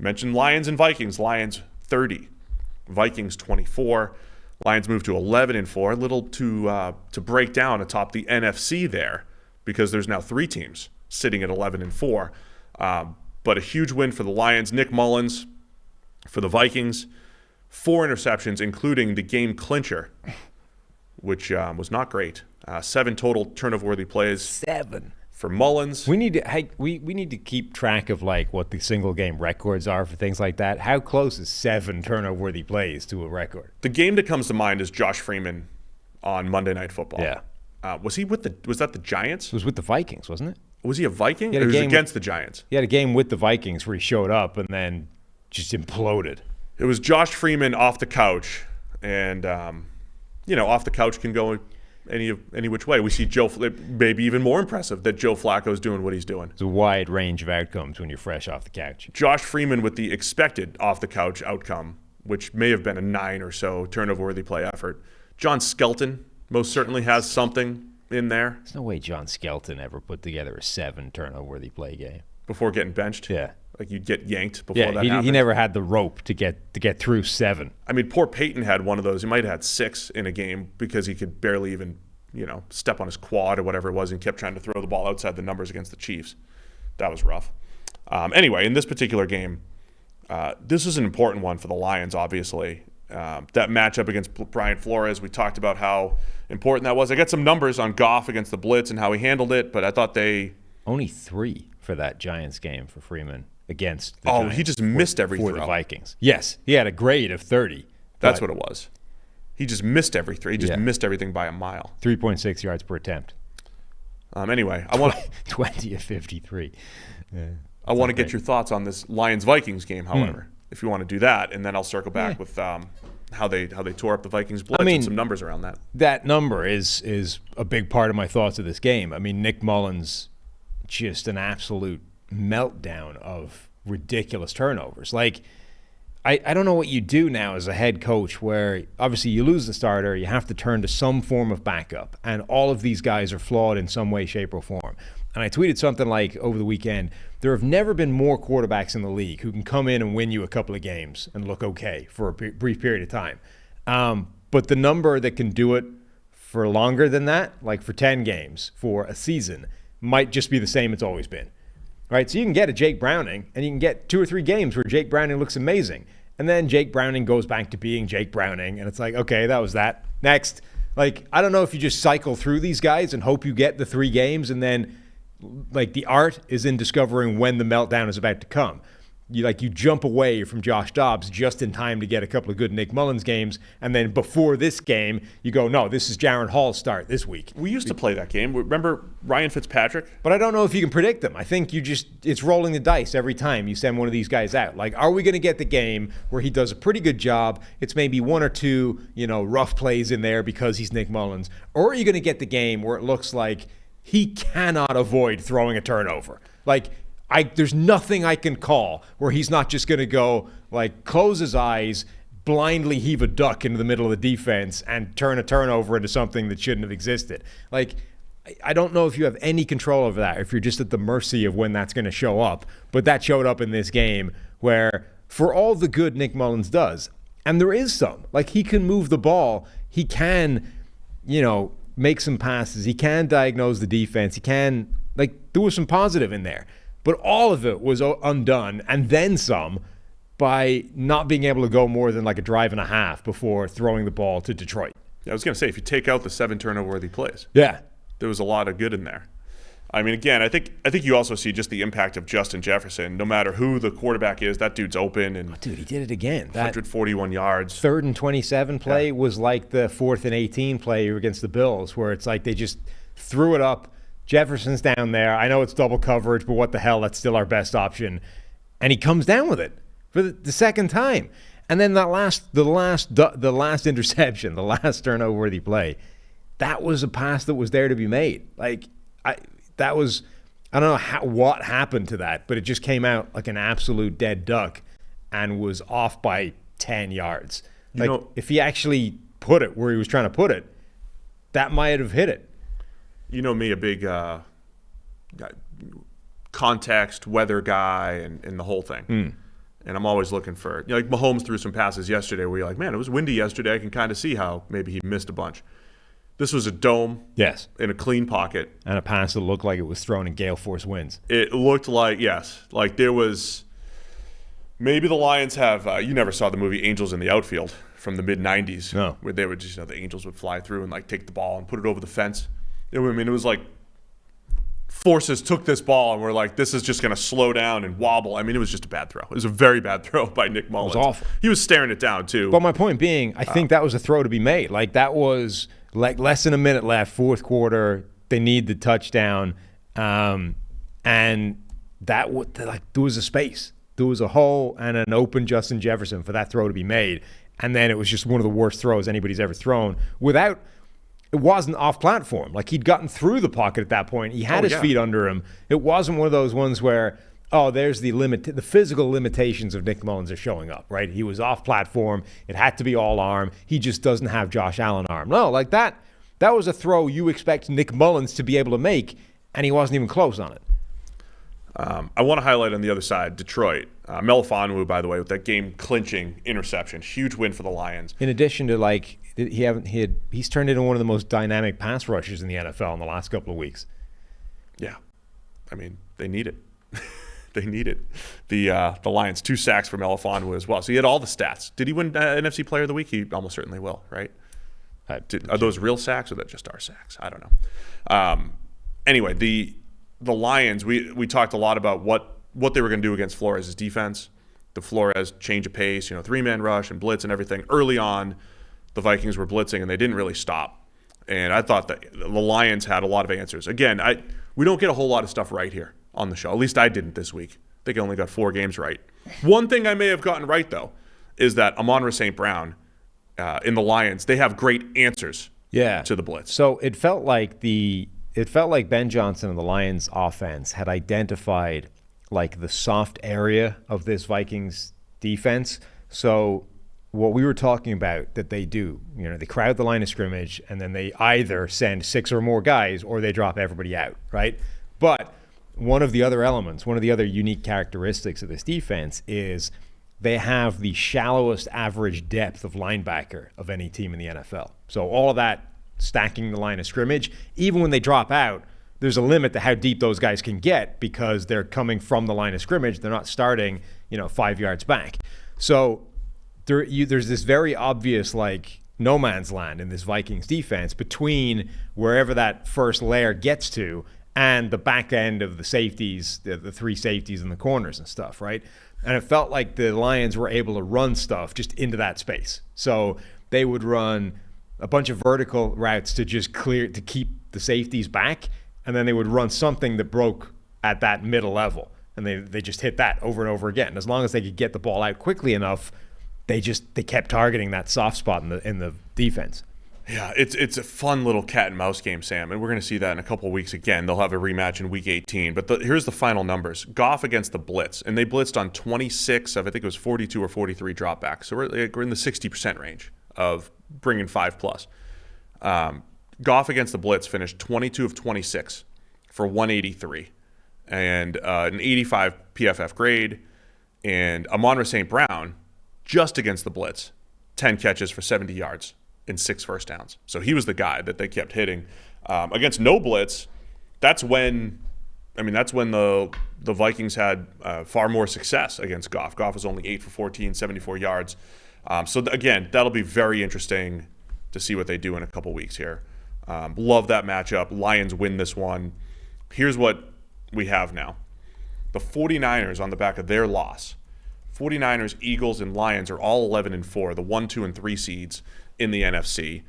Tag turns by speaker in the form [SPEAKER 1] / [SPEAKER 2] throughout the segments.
[SPEAKER 1] Mentioned Lions and Vikings. Lions 30, Vikings 24. Lions moved to 11-4. A little to break down atop the NFC there, because there's now 3 teams sitting at 11-4. But a huge win for the Lions. Nick Mullins for the Vikings, 4 interceptions, including the game clincher, which was not great. 7 total turnover-worthy plays.
[SPEAKER 2] 7
[SPEAKER 1] for Mullins.
[SPEAKER 2] We need to keep track of like what the single game records are for things like that. How close is 7 turnover-worthy plays to a record?
[SPEAKER 1] The game that comes to mind is Josh Freeman on Monday Night Football.
[SPEAKER 2] Yeah.
[SPEAKER 1] Was that the Giants?
[SPEAKER 2] It was with the Vikings, wasn't it?
[SPEAKER 1] Was he a Viking?
[SPEAKER 2] He
[SPEAKER 1] It was against the Giants.
[SPEAKER 2] He had a game with the Vikings where he showed up and then just imploded.
[SPEAKER 1] It was Josh Freeman off the couch, and off the couch can go any which way. We see maybe even more impressive that Joe Flacco's doing what he's doing.
[SPEAKER 2] It's a wide range of outcomes when you're fresh off the couch.
[SPEAKER 1] Josh Freeman with the expected off the couch outcome, which may have been a 9 or so turnover-worthy play effort. John Skelton most certainly has something in there.
[SPEAKER 2] There's no way John Skelton ever put together a 7 turnover-worthy play game
[SPEAKER 1] before getting benched.
[SPEAKER 2] Yeah.
[SPEAKER 1] Like you'd get yanked before that happened.
[SPEAKER 2] He never had the rope to get through 7.
[SPEAKER 1] I mean, poor Peyton had one of those. He might have had 6 in a game because he could barely even, step on his quad or whatever it was, and kept trying to throw the ball outside the numbers against the Chiefs. That was rough. Anyway, in this particular game, this is an important one for the Lions, obviously. That matchup against Brian Flores, we talked about how important that was. I got some numbers on Goff against the blitz and how he handled it, but I thought
[SPEAKER 2] only 3 for that Giants game for Freeman against the Giants.
[SPEAKER 1] He just missed every throw.
[SPEAKER 2] For the Vikings. Yes, he had a grade of 30.
[SPEAKER 1] That's what it was. He just missed every 3. He just missed everything by a mile.
[SPEAKER 2] 3.6 yards per attempt.
[SPEAKER 1] Anyway, I want
[SPEAKER 2] 20 of 53. Yeah,
[SPEAKER 1] I want to get your thoughts on this Lions-Vikings game, however, if you want to do that, and then I'll circle back with how they tore up the Vikings blitz and some numbers around that.
[SPEAKER 2] That number is a big part of my thoughts of this game. I mean, Nick Mullins, just an absolute meltdown of ridiculous turnovers. Like, I don't know what you do now as a head coach where obviously you lose the starter, you have to turn to some form of backup, and all of these guys are flawed in some way, shape, or form. And I tweeted something like over the weekend, there have never been more quarterbacks in the league who can come in and win you a couple of games and look okay for a brief period of time. But the number that can do it for longer than that, like for 10 games, for a season, might just be the same it's always been. Right? So you can get a Jake Browning, and you can get 2 or 3 games where Jake Browning looks amazing. And then Jake Browning goes back to being Jake Browning, and it's like, okay, that was that. Next. Like, I don't know if you just cycle through these guys and hope you get the 3 games, and then like the art is in discovering when the meltdown is about to come. You jump away from Josh Dobbs just in time to get a couple of good Nick Mullins games, and then before this game, you go, no, this is Jaron Hall's start this week.
[SPEAKER 1] We used to play that game. Remember Ryan Fitzpatrick?
[SPEAKER 2] But I don't know if you can predict them. I think it's rolling the dice every time you send one of these guys out. Like, are we going to get the game where he does a pretty good job? It's maybe 1 or 2, rough plays in there because he's Nick Mullins. Or are you going to get the game where it looks like he cannot avoid throwing a turnover? Like, there's nothing I can call where he's not just going to go, like, close his eyes, blindly heave a duck into the middle of the defense, and turn a turnover into something that shouldn't have existed. Like, I don't know if you have any control over that, if you're just at the mercy of when that's going to show up. But that showed up in this game where, for all the good Nick Mullins does, and there is some, like, he can move the ball, he can, make some passes, he can diagnose the defense, he can, like, there was some positive in there. But all of it was undone, and then some, by not being able to go more than like a drive and a half before throwing the ball to Detroit.
[SPEAKER 1] Yeah, I was going to say, if you take out the 7 turnover-worthy plays,
[SPEAKER 2] there
[SPEAKER 1] was a lot of good in there. I mean, again, I think you also see just the impact of Justin Jefferson. No matter who the quarterback is, that dude's open. And
[SPEAKER 2] dude, he did it again.
[SPEAKER 1] 141 yards.
[SPEAKER 2] 3rd and 27 play was like the 4th and 18 play against the Bills, where it's like they just threw it up. Jefferson's down there. I know it's double coverage, but what the hell? That's still our best option. And he comes down with it for the second time. And then the last interception, the last turnover-worthy play, that was a pass that was there to be made. Like, I don't know what happened to that, but it just came out like an absolute dead duck and was off by 10 yards. If he actually put it where he was trying to put it, that might have hit it.
[SPEAKER 1] You know me, a big context, weather guy, and the whole thing. And I'm always looking for, like Mahomes threw some passes yesterday where you're like, man, it was windy yesterday. I can kind of see how maybe he missed a bunch. This was a dome.
[SPEAKER 2] Yes.
[SPEAKER 1] In a clean pocket.
[SPEAKER 2] And a pass that looked like it was thrown in gale force winds.
[SPEAKER 1] It looked like, yes, like there was, maybe the Lions have, you never saw the movie Angels in the Outfield from the mid-90s.
[SPEAKER 2] No.
[SPEAKER 1] Where they would just, the Angels would fly through and like take the ball and put it over the fence. It was like forces took this ball and were like, this is just going to slow down and wobble. It was just a bad throw. It was a very bad throw by Nick Mullins.
[SPEAKER 2] It was awful.
[SPEAKER 1] He was staring it down too.
[SPEAKER 2] But my point being, I think that was a throw to be made. Like that was like less than a minute left, fourth quarter. They need the touchdown, and that there was a space, there was a hole and an open Justin Jefferson for that throw to be made, and then it was just one of the worst throws anybody's ever thrown without. It wasn't off platform. Like he'd gotten through the pocket at that point. He had his feet under him. It wasn't one of those ones where, there's the physical limitations of Nick Mullins are showing up, right? He was off platform. It had to be all arm. He just doesn't have Josh Allen arm. No, like that was a throw you expect Nick Mullins to be able to make, and he wasn't even close on it.
[SPEAKER 1] I want to highlight on the other side, Detroit. Melifonwu, by the way, with that game-clinching interception. Huge win for the Lions.
[SPEAKER 2] In addition to, he's turned into one of the most dynamic pass rushers in the NFL in the last couple of weeks.
[SPEAKER 1] Yeah. They need it. They need it. The Lions, 2 sacks for Melifonwu as well. So he had all the stats. Did he win NFC Player of the Week? He almost certainly will, right? Are those real sacks or that just our sacks? I don't know. Anyway, the Lions, we talked a lot about what they were going to do against Flores' defense. The Flores change of pace, 3-man rush and blitz and everything. Early on, the Vikings were blitzing and they didn't really stop. And I thought that the Lions had a lot of answers. Again, we don't get a whole lot of stuff right here on the show. At least I didn't this week. I think I only got 4 games right. One thing I may have gotten right, though, is that Amon-Ra St. Brown in the Lions, they have great answers to the blitz.
[SPEAKER 2] So it felt like Ben Johnson and the Lions offense had identified the soft area of this Vikings defense. So what we were talking about that they do, they crowd the line of scrimmage and then they either send 6 or more guys or they drop everybody out, right? But one of the other elements, one of the other unique characteristics of this defense is they have the shallowest average depth of linebacker of any team in the NFL. So all of that stacking the line of scrimmage, even when they drop out, there's a limit to how deep those guys can get because they're coming from the line of scrimmage. They're not starting, 5 yards back. So there's this very obvious no man's land in this Vikings defense between wherever that first layer gets to and the back end of the safeties, the 3 safeties and the corners and stuff, right? And it felt like the Lions were able to run stuff just into that space. So they would run a bunch of vertical routes to just keep the safeties back, and then they would run something that broke at that middle level. And they just hit that over and over again. And as long as they could get the ball out quickly enough, they kept targeting that soft spot in the defense.
[SPEAKER 1] Yeah, it's a fun little cat and mouse game, Sam, and we're going to see that in a couple of weeks again. They'll have a rematch in Week 18. But here's the final numbers. Goff against the blitz, and they blitzed on 26 of, I think it was 42 or 43 dropbacks. So we're in the 60% range of bringing 5+. Goff against the blitz finished 22 of 26 for 183 and an 85 PFF grade. And Amon-Ra St. Brown, just against the blitz, 10 catches for 70 yards. In 6 first downs. So he was the guy that they kept hitting. Against no blitz, that's when the Vikings had far more success against Goff. Goff was only 8 for 14, 74 yards. Again, that'll be very interesting to see what they do in a couple weeks here. Love that matchup. Lions win this one. Here's what we have now. The 49ers on the back of their loss. 49ers, Eagles, and Lions are all 11-4, the 1, 2, and 3 seeds in the NFC.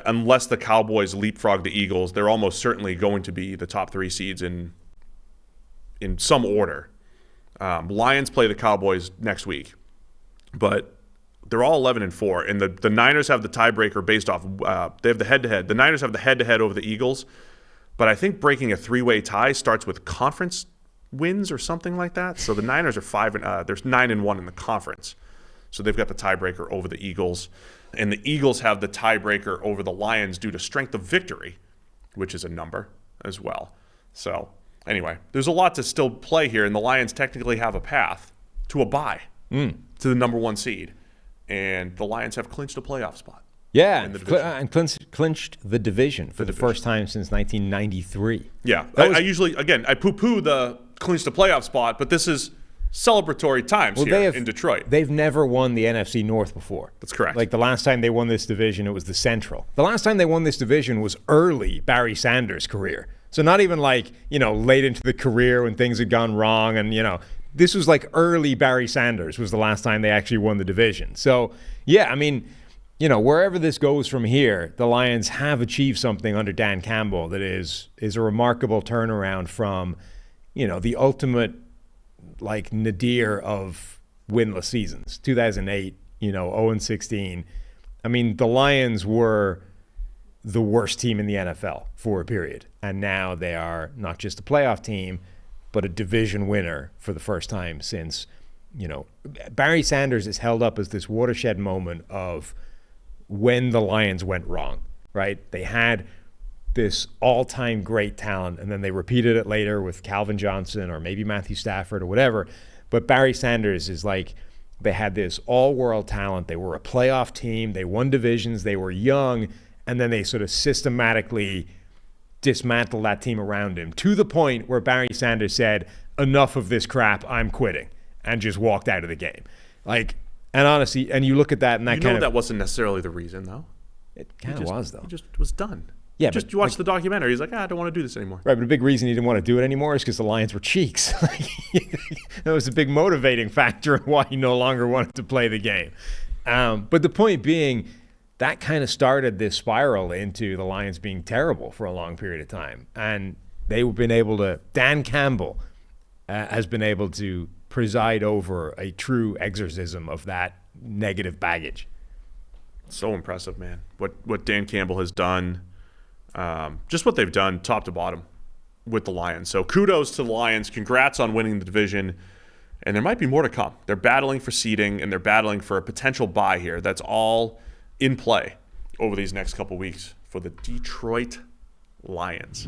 [SPEAKER 1] Unless the Cowboys leapfrog the Eagles, they're almost certainly going to be the top 3 seeds in some order. Lions play the Cowboys next week, but they're all 11-4, and the Niners have the tiebreaker based off. They have the head-to-head. The Niners have the head-to-head over the Eagles, but I think breaking a 3-way tie starts with conference wins or something like that. So the Niners are there's 9-1 in the conference, so they've got the tiebreaker over the Eagles. And the Eagles have the tiebreaker over the Lions due to strength of victory, which is a number as well. So anyway, there's a lot to still play here, and the Lions technically have a path to a bye to the number 1 seed, and the Lions have clinched a playoff spot.
[SPEAKER 2] Yeah,
[SPEAKER 1] in the division.
[SPEAKER 2] and clinched the division for the first time since 1993.
[SPEAKER 1] Yeah, I usually, again, I poo-poo the clinched a playoff spot, but this is celebratory times here in Detroit.
[SPEAKER 2] They've never won the NFC North before.
[SPEAKER 1] That's correct.
[SPEAKER 2] Like the last time they won this division, it was the Central. The last time they won this division was early Barry Sanders' career. So not even like, late into the career when things had gone wrong. And, this was like early Barry Sanders was the last time they actually won the division. So, yeah, I mean, wherever this goes from here, the Lions have achieved something under Dan Campbell that is a remarkable turnaround from, the ultimate like nadir of winless seasons. 2008, 0-16. I mean, the Lions were the worst team in the NFL for a period. And now they are not just a playoff team, but a division winner for the first time since, Barry Sanders is held up as this watershed moment of when the Lions went wrong, right? They had this all-time great talent, and then they repeated it later with Calvin Johnson or maybe Matthew Stafford or whatever. But Barry Sanders is like, they had this all-world talent. They were a playoff team. They won divisions. They were young. And then they sort of systematically dismantled that team around him to the point where Barry Sanders said, enough of this crap, I'm quitting, and just walked out of the game. Like, and honestly, and you look at that and that
[SPEAKER 1] that wasn't necessarily the reason, though.
[SPEAKER 2] It kind of was, though.
[SPEAKER 1] He just was done.
[SPEAKER 2] Yeah,
[SPEAKER 1] you watch the documentary. He's like, I don't want to do this anymore.
[SPEAKER 2] Right, but a big reason he didn't want to do it anymore is because the Lions were cheeks. That was a big motivating factor in why he no longer wanted to play the game. But the point being, that kind of started this spiral into the Lions being terrible for a long period of time. And they've been able to, Dan Campbell has been able to preside over a true exorcism of that negative baggage.
[SPEAKER 1] So impressive, man. What Dan Campbell has done. Just what they've done top to bottom with the Lions. So kudos to the Lions. Congrats on winning the division. And there might be more to come. They're battling for seeding, and they're battling for a potential bye here. That's all in play over these next couple weeks for the Detroit Lions.